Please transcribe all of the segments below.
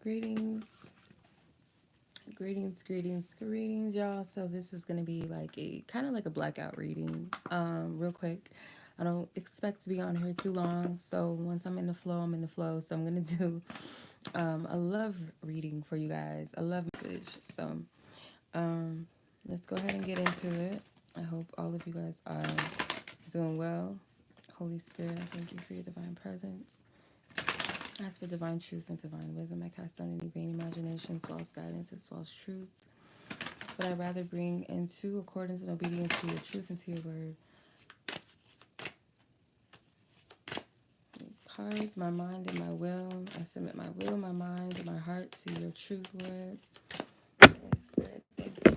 Greetings, greetings, y'all. So this is gonna be like a kind of like a blackout reading. Real quick. I don't expect to be on here too long. So once I'm in the flow, I'm in the flow. So I'm gonna do a love reading for you guys. A love message. So um, let's go ahead and get into it. I hope all of you guys are doing well. Holy Spirit, I thank you for your divine presence. Ask for divine truth and divine wisdom. I cast down any vain imaginations, false guidance, and false truths. But I rather bring into accordance and obedience to your truth and to your word. These cards, my mind and my will. I submit my will, my mind, and my heart to your truth, Lord. Holy Spirit, thank you.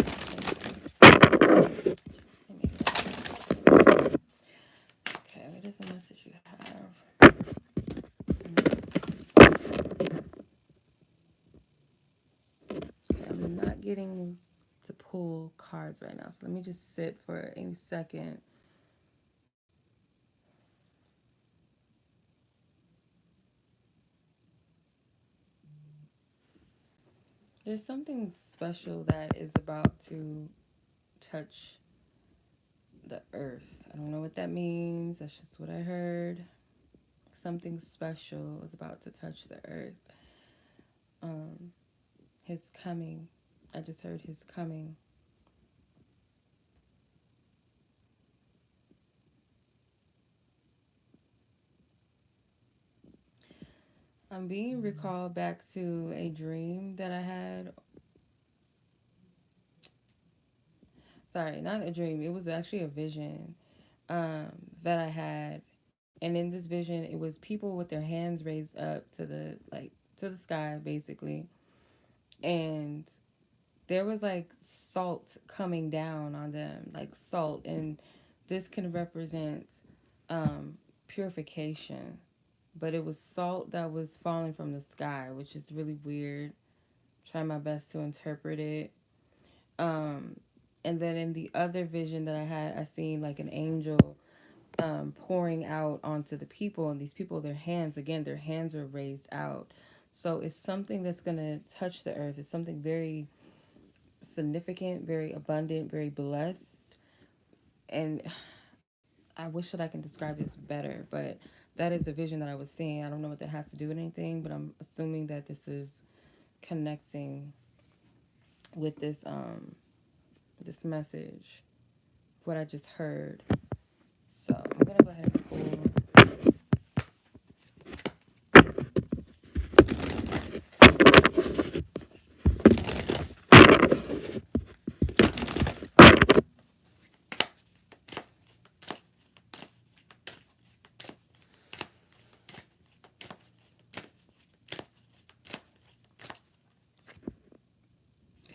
Okay, what is the message you have? Okay, I'm not getting to pull cards right now. So let me just sit for a second. There's something special that is about to touch the earth. I don't know what that means. That's just what I heard. Something special is about to touch the earth. Um, his coming. I just heard his coming. I'm being recalled back to a dream that I had. Sorry, not a dream. It was actually a vision that I had. And in this vision, it was people with their hands raised up to the to the sky, basically. And there was like salt coming down on them, like salt, and this can represent purification. But it was salt that was falling from the sky, which is really weird. Try my best to interpret it. Um, and then in the other vision that I had, I seen like an angel pouring out onto the people, and these people, their hands are raised out. So it's something that's gonna touch the earth. It's something very significant, very abundant, very blessed. And I wish that I can describe this better, but that is the vision that I was seeing. I don't know what that has to do with anything, but I'm assuming that this is connecting with this message, what I just heard. So I'm gonna go ahead and pull.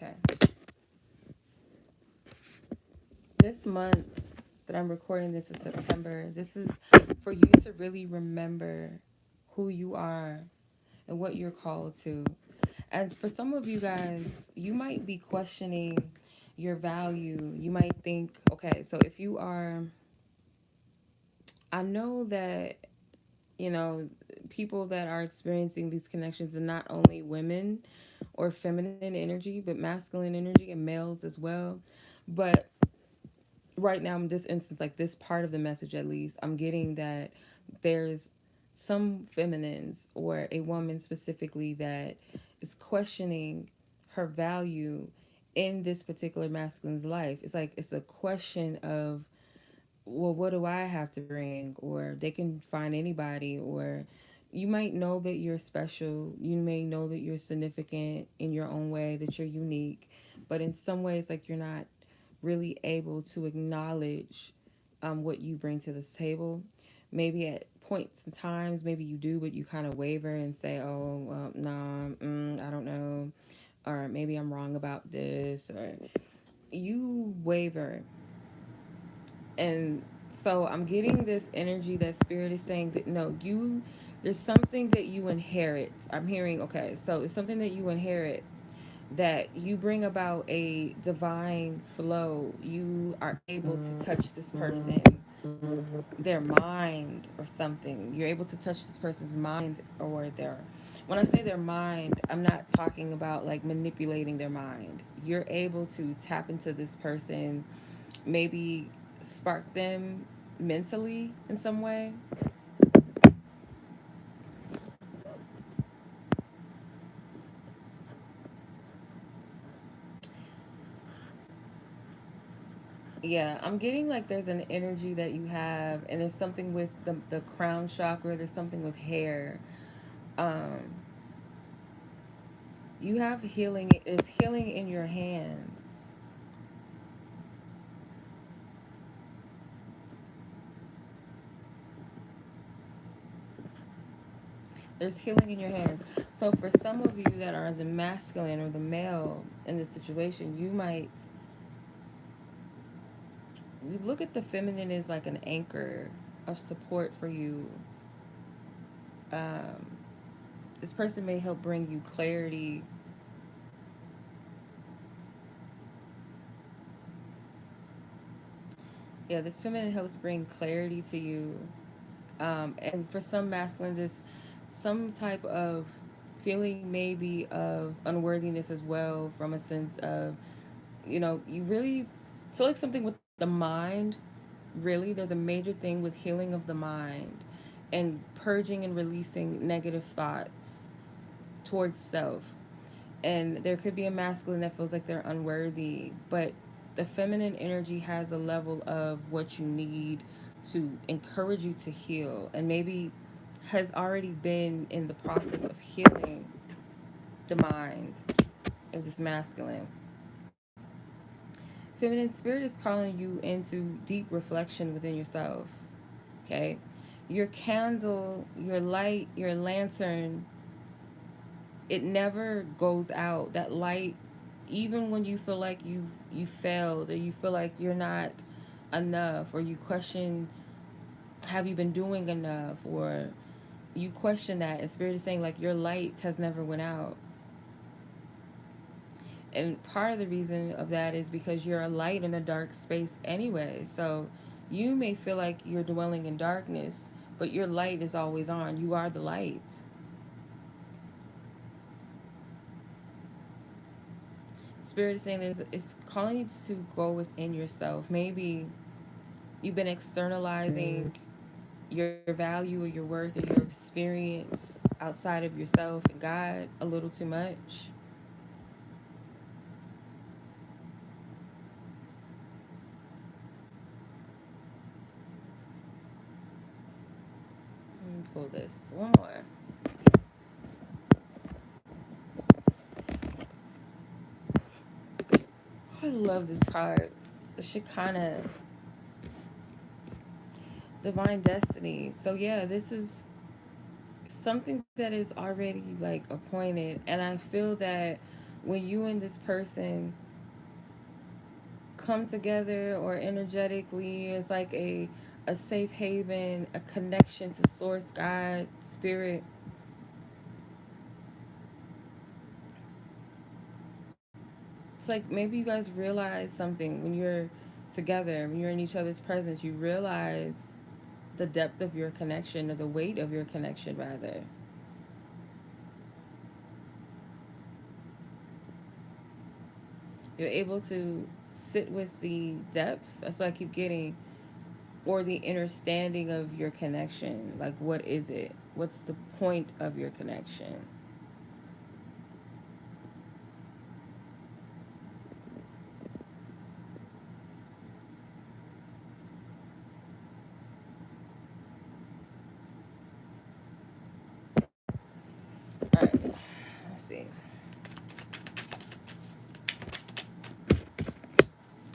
Okay. This month that I'm recording this is September. This is for you to really remember who you are and what you're called to. And for some of you guys, you might be questioning your value. You might think, okay, so if you are, I know that, you know, people that are experiencing these connections are not only women or feminine energy, but masculine energy and males as well. But right now, in this instance, like this part of the message at least, I'm getting that there's some feminines or a woman specifically that is questioning her value in this particular masculine's life. It's like it's a question of, well, what do I have to bring? Or they can find anybody, or you might know that you're special. You may know that you're significant in your own way, that you're unique, but in some ways, like you're not really able to acknowledge what you bring to this table. Maybe at points and times, maybe you do, but you kind of waver and say, oh, well, nah, I don't know. Or maybe I'm wrong about this. Or you waver. And so I'm getting this energy that spirit is saying that no, there's something that you inherit. I'm hearing, okay, so it's something that you inherit, that you bring about a divine flow. You are able to touch this person, their mind or something. You're able to touch this person's mind or their when I say their mind, I'm not talking about like manipulating their mind. You're able to tap into this person, maybe spark them mentally in some way. Yeah, I'm getting like there's an energy that you have, and there's something with the crown chakra, there's something with hair. Um, you have healing, there's healing in your hands. There's healing in your hands. So for some of you that are the masculine or the male in this situation, you look at the feminine as like an anchor of support for you. Um, this person may help bring you clarity. Yeah, this feminine helps bring clarity to you. And for some masculines, it's some type of feeling maybe of unworthiness as well, from a sense of, you really feel like something with the mind. Really, there's a major thing with healing of the mind and purging and releasing negative thoughts towards self. And there could be a masculine that feels like they're unworthy, but the feminine energy has a level of what you need to encourage you to heal, and maybe has already been in the process of healing the mind of this masculine. Feminine spirit is calling you into deep reflection within yourself. Okay? Your candle, your light, your lantern, it never goes out. That light, even when you feel like you failed, or you feel like you're not enough, or you question, have you been doing enough, or you question that, and spirit is saying like your light has never went out. And part of the reason of that is because you're a light in a dark space anyway. So you may feel like you're dwelling in darkness, but your light is always on. You are the light. Spirit is saying this, it's calling you to go within yourself. Maybe you've been externalizing your value or your worth or your experience outside of yourself and God a little too much. Let me pull this one more. I love this card. The Shekinah, Divine Destiny. So yeah, this is something that is already like appointed, and I feel that when you and this person come together, or energetically, it's like a safe haven, a connection to source, God, spirit. It's like maybe you guys realize something when you're together, when you're in each other's presence, you realize the depth of your connection, or the weight of your connection rather. You're able to sit with the depth, that's what I keep getting, or the understanding of your connection. Like, what is it? What's the point of your connection? All right, let's see.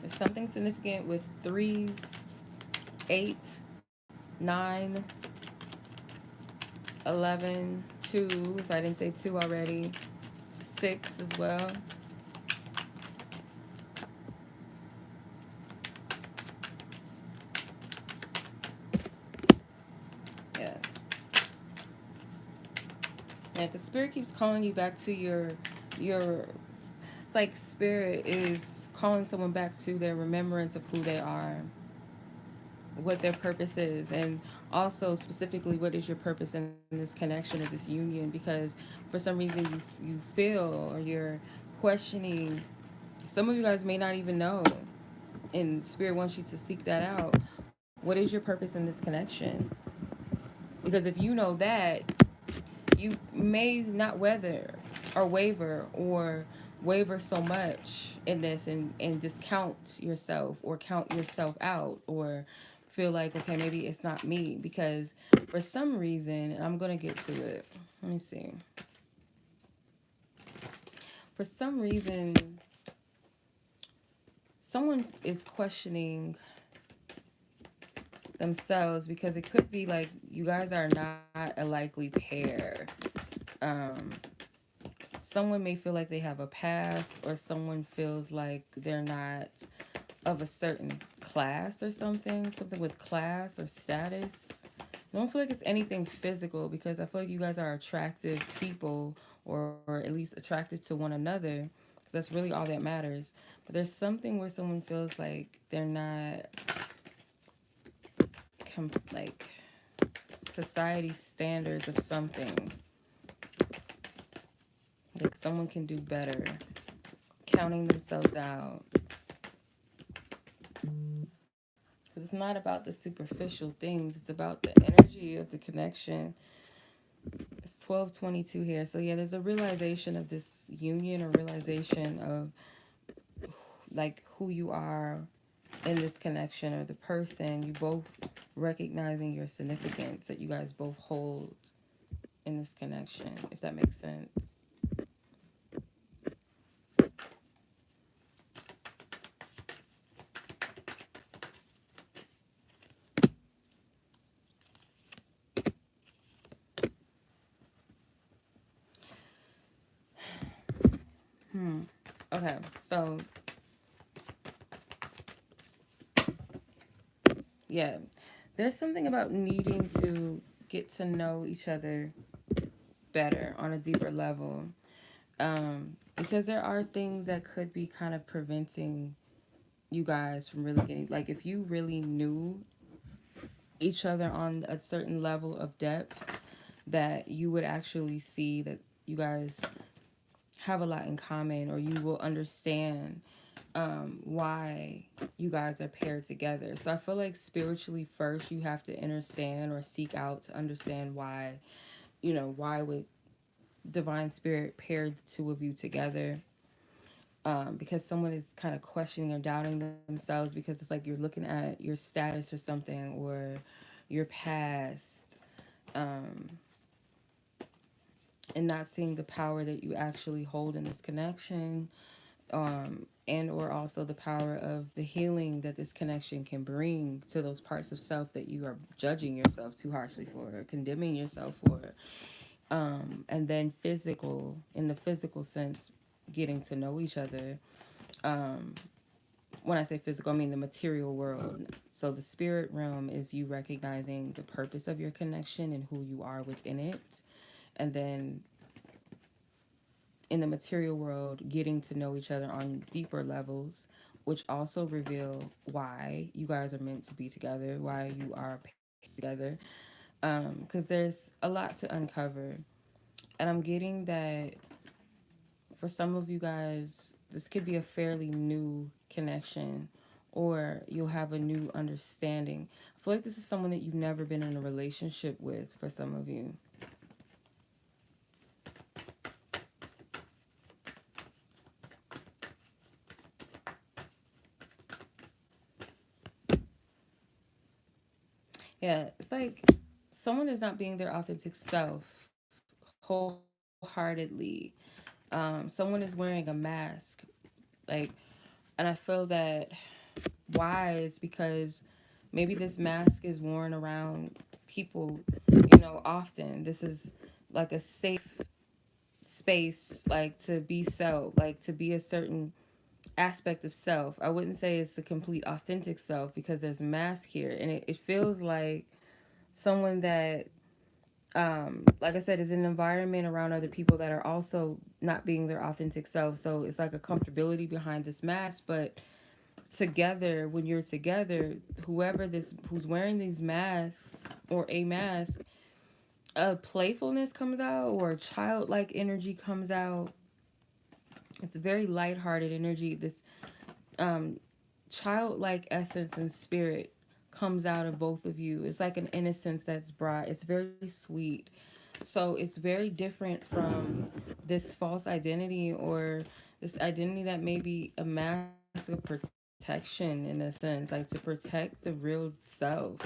There's something significant with threes, eight, nine, 11, 2, if I didn't say 2 already, 6 as well. Yeah. Yeah, the spirit keeps calling you back to your it's like spirit is calling someone back to their remembrance of who they are. what their purpose is, and also specifically what is your purpose in this connection or this union, because for some reason you feel or you're questioning. Some of you guys may not even know, and spirit wants you to seek that out. What is your purpose in this connection? Because if you know that, you may not weather or waver so much in this, and discount yourself or count yourself out, or feel like, okay, maybe it's not me, because for some reason, and I'm gonna get to it, let me see, for some reason someone is questioning themselves, because it could be like you guys are not a likely pair. um Someone may feel like they have a past, or someone feels like they're not of a certain class or something with class or status. I don't feel like it's anything physical, because I feel like you guys are attractive people, or at least attracted to one another. 'Cause that's really all that matters. But there's something where someone feels like they're not like society standards of something. Like someone can do better, counting themselves out. Because it's not about the superficial things, it's about the energy of the connection. It's 1222 here. So, yeah, there's a realization of this union, or realization of like who you are in this connection, or the person. You both recognizing your significance that you guys both hold in this connection, if that makes sense. Hmm. Okay, so yeah, there's something about needing to get to know each other better on a deeper level. Because there are things that could be kind of preventing you guys from really getting, like, if you really knew each other on a certain level of depth, that you would actually see that you guys have a lot in common, or you will understand why you guys are paired together. So I feel like spiritually first you have to understand, or seek out to understand why, why would divine spirit paired the two of you together. Because someone is kind of questioning or doubting themselves, because it's like you're looking at your status or something, or your past, um, and not seeing the power that you actually hold in this connection, and or also the power of the healing that this connection can bring to those parts of self that you are judging yourself too harshly for, or condemning yourself for. And then physical, in the physical sense, getting to know each other. um, when I say physical, I mean the material world. So the spirit realm is you recognizing the purpose of your connection and who you are within it. And then in the material world, getting to know each other on deeper levels, which also reveal why you guys are meant to be together, why you are together. Because there's a lot to uncover. And I'm getting that for some of you guys, this could be a fairly new connection, or you'll have a new understanding. I feel like this is someone that you've never been in a relationship with for some of you. Yeah, it's like someone is not being their authentic self wholeheartedly. Someone is wearing a mask. Like, and I feel that why is because maybe this mask is worn around people, often. This is like a safe space, like to be self, like to be a certain aspect of self. I wouldn't say it's a complete authentic self, because there's a mask here, and it feels like someone that, like I said, is in an environment around other people that are also not being their authentic self. So it's like a comfortability behind this mask, but together, when you're together, whoever this who's wearing these masks or a mask, a playfulness comes out or a childlike energy comes out. It's very lighthearted energy. This um childlike essence and spirit comes out of both of you. It's like an innocence that's brought. It's very sweet. So it's very different from this false identity or this identity that may be a mask of protection in a sense, like to protect the real self.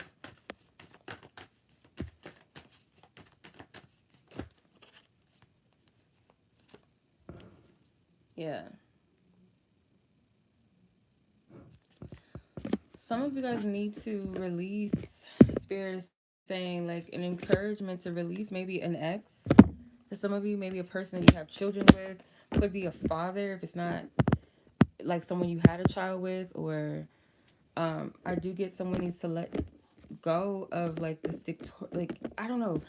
Yeah. Some of you guys need to release, spirit is saying, like an encouragement to release maybe an ex. For some of you, maybe a person that you have children with, could be a father if it's not like someone you had a child with, or I do get someone needs to let go of like this like I don't know.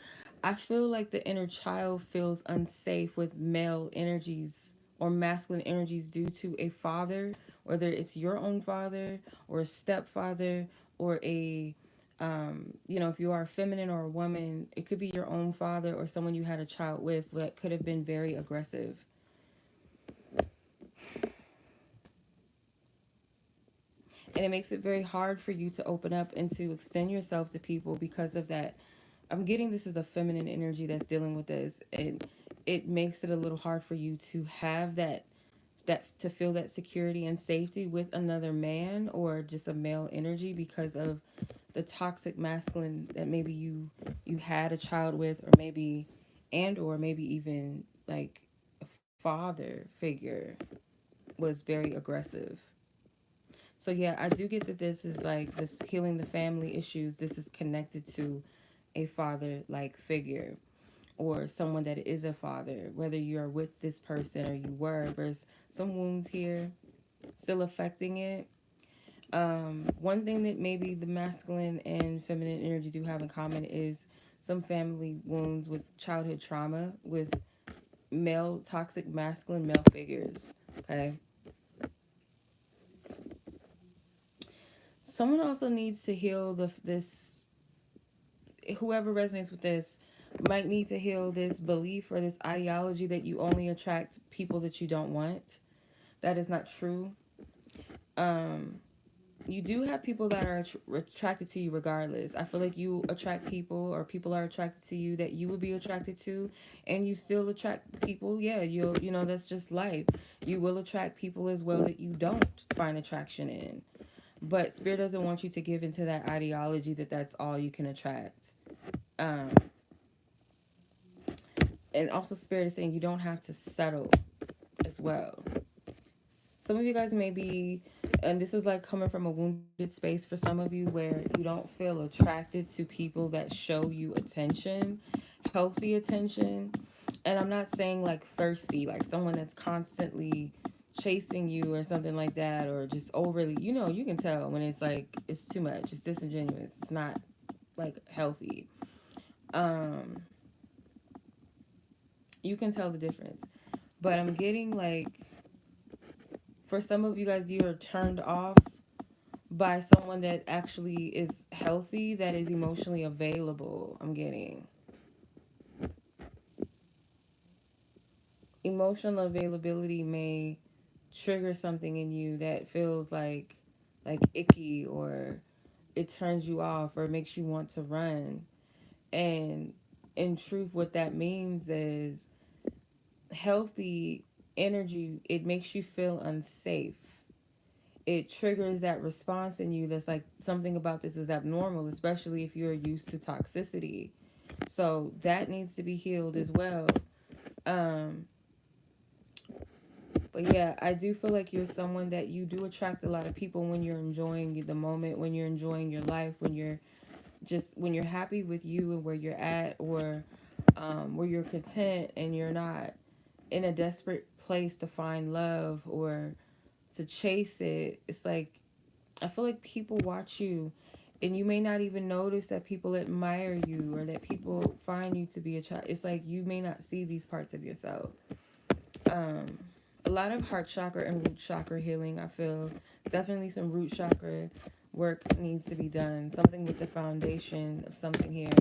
I feel like the inner child feels unsafe with male energies or masculine energies due to a father, whether it's your own father or a stepfather or a if you are feminine or a woman, it could be your own father or someone you had a child with that could have been very aggressive. And it makes it very hard for you to open up and to extend yourself to people because of that. I'm getting this as a feminine energy that's dealing with this, and it makes it a little hard for you to have that to feel that security and safety with another man or just a male energy because of the toxic masculine that maybe you had a child with, or maybe or maybe even like a father figure was very aggressive. So yeah, I do get that this is like this healing the family issues. This is connected to a father like figure or someone that is a father, whether you're with this person or you were. There's some wounds here still affecting it. One thing that maybe the masculine and feminine energy do have in common is some family wounds with childhood trauma with male toxic masculine male figures. Okay. Someone also needs to heal this, whoever resonates with this might need to heal this belief or this ideology that you only attract people that you don't want. That is not true. Um, you do have people that are attracted to you regardless. I feel like you attract people or people are attracted to you that you would be attracted to, and you still attract people. Yeah, that's just life. You will attract people as well that you don't find attraction in. But spirit doesn't want you to give into that ideology that that's all you can attract. Um, and also spirit is saying you don't have to settle as well. Some of you guys may be, and this is like coming from a wounded space for some of you where you don't feel attracted to people that show you attention, healthy attention. And I'm not saying like thirsty, like someone that's constantly chasing you or something like that, or just overly, you can tell when it's like it's too much, it's disingenuous, it's not like healthy. Um, you can tell the difference. But I'm getting like, for some of you guys, you are turned off by someone that actually is healthy, that is emotionally available. I'm getting emotional availability may trigger something in you that feels like icky, or it turns you off or makes you want to run. And in truth, what that means is healthy energy, it makes you feel unsafe. It triggers that response in you that's like something about this is abnormal, especially if you're used to toxicity. So that needs to be healed as well. Um, but yeah, I do feel like you're someone that you do attract a lot of people when you're enjoying the moment, when you're enjoying your life, when you're happy with you and where you're at, or where you're content and you're not in a desperate place to find love or to chase it. It's like I feel like people watch you and you may not even notice that people admire you or that people find you to be a child. It's like you may not see these parts of yourself. Um, a lot of heart chakra and root chakra healing. I feel definitely some root chakra work needs to be done. Something with the foundation of something here,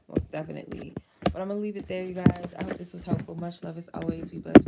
most definitely. But I'm gonna leave it there, you guys. I hope this was helpful. Much love as always. Be blessed. Be